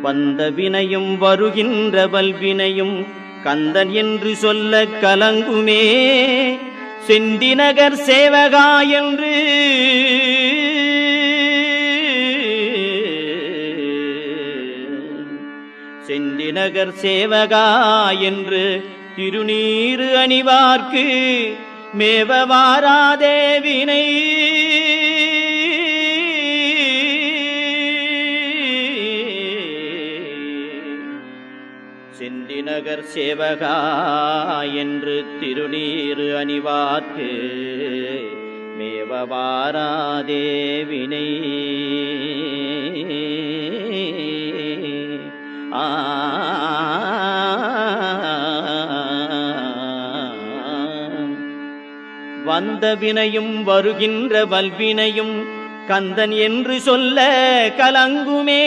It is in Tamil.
வந்த வினையும் வருகின்ற வல்வினையும் கந்தன் என்று சொல்ல கலங்குமே. செந்திநகர் சேவகா என்று செந்திநகர் சேவகா என்று திருநீறு அணிவார்க்கு மேவ வாராதே வினை. செந்திநகர் சேவகா என்று திருநீறு அணிவார்க்கு மேவ வாராதே வினை. வந்த வினையும் வருகின்ற வல்வினையும் கந்தன் என்று சொல்ல கலங்குமே.